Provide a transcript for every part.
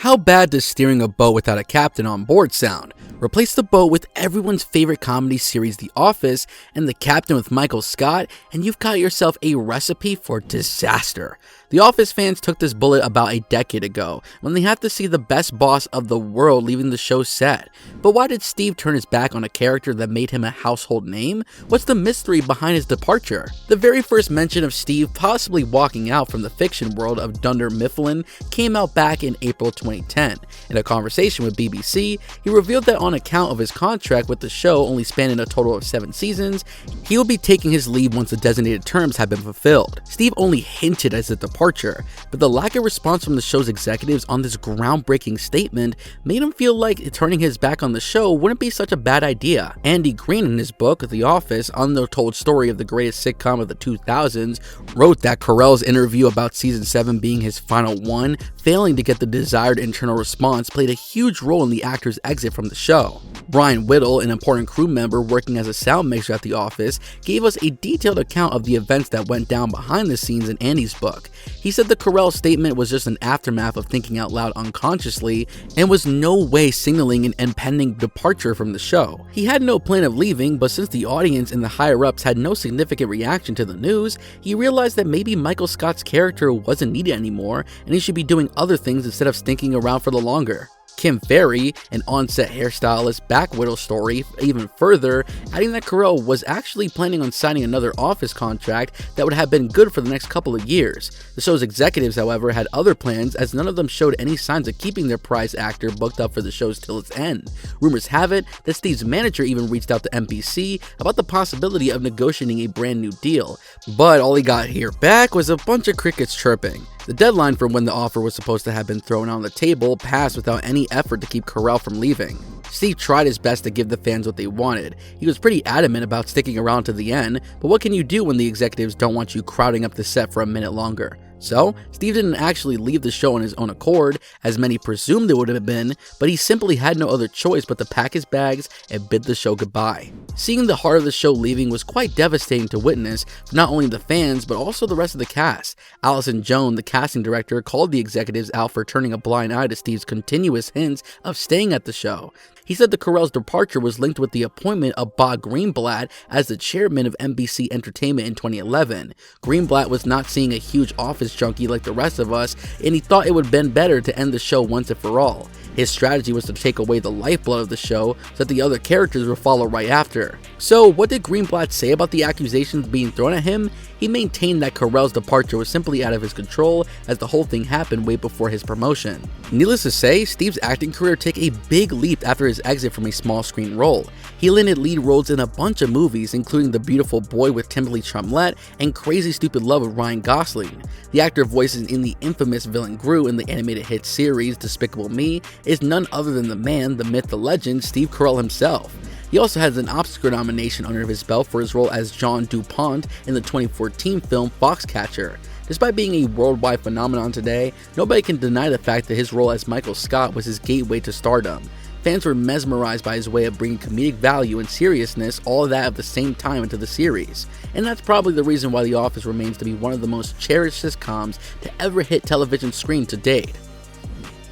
How bad does steering a boat without a captain on board sound? Replace the boat with everyone's favorite comedy series The Office and the captain with Michael Scott, and you've got yourself a recipe for disaster. The Office fans took this bullet about a decade ago when they had to see the best boss of the world leaving the show's set. But why did Steve turn his back on a character that made him a household name? What's the mystery behind his departure? The very first mention of Steve possibly walking out from the fiction world of Dunder Mifflin came out back in April 2010. In a conversation with BBC, he revealed that on account of his contract with the show only spanning a total of 7 seasons, he will be taking his leave once the designated terms have been fulfilled. Steve only hinted at his departure, but the lack of response from the show's executives on this groundbreaking statement made him feel like turning his back on the show wouldn't be such a bad idea. Andy Green, in his book The Office, Untold Story of the Greatest Sitcom of the 2000s, wrote that Carell's interview about season 7 being his final one, failing to get the desired internal response, played a huge role in the actor's exit from the show. Brian Whittle, an important crew member working as a sound mixer at The Office, gave us a detailed account of the events that went down behind the scenes in Andy's book. He said the Carell statement was just an aftermath of thinking out loud unconsciously and was no way signaling an impending departure from the show. He had no plan of leaving, but since the audience and the higher-ups had no significant reaction to the news, he realized that maybe Michael Scott's character wasn't needed anymore and he should be doing other things instead of sticking around for the longer. Kim Ferry, an on-set hairstylist, backed Whittle's story even further, adding that Carell was actually planning on signing another Office contract that would have been good for the next couple of years. The show's executives, however, had other plans, as none of them showed any signs of keeping their prized actor booked up for the shows till its end. Rumors have it that Steve's manager even reached out to NBC about the possibility of negotiating a brand new deal, but all he got here back was a bunch of crickets chirping. The deadline for when the offer was supposed to have been thrown on the table passed without any effort to keep Carell from leaving. Steve tried his best to give the fans what they wanted. He was pretty adamant about sticking around to the end, but what can you do when the executives don't want you crowding up the set for a minute longer? So, Steve didn't actually leave the show on his own accord, as many presumed it would have been, but he simply had no other choice but to pack his bags and bid the show goodbye. Seeing the heart of the show leaving was quite devastating to witness for not only the fans, but also the rest of the cast. Allison Jones, the casting director, called the executives out for turning a blind eye to Steve's continuous hints of staying at the show. He said the Carell's departure was linked with the appointment of Bob Greenblatt as the chairman of NBC Entertainment in 2011. Greenblatt was not seeing a huge Office junkie like the rest of us, and he thought it would have been better to end the show once and for all. His strategy was to take away the lifeblood of the show so that the other characters would follow right after. So what did Greenblatt say about the accusations being thrown at him? He maintained that Carell's departure was simply out of his control, as the whole thing happened way before his promotion. Needless to say, Steve's acting career took a big leap after his exit from a small screen role. He landed lead roles in a bunch of movies, including The Beautiful Boy with Timothy Chalamet and Crazy Stupid Love with Ryan Gosling. The actor voices in the infamous villain Gru in the animated hit series Despicable Me is none other than the man, the myth, the legend, Steve Carell himself. He also has an Oscar nomination under his belt for his role as John DuPont in the 2014 film Foxcatcher. Despite being a worldwide phenomenon today, nobody can deny the fact that his role as Michael Scott was his gateway to stardom. Fans were mesmerized by his way of bringing comedic value and seriousness, all of that at the same time, into the series. And that's probably the reason why The Office remains to be one of the most cherished sitcoms to ever hit television screen to date.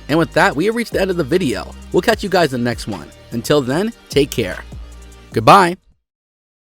And with that, we have reached the end of the video. We'll catch you guys in the next one. Until then, take care. Goodbye.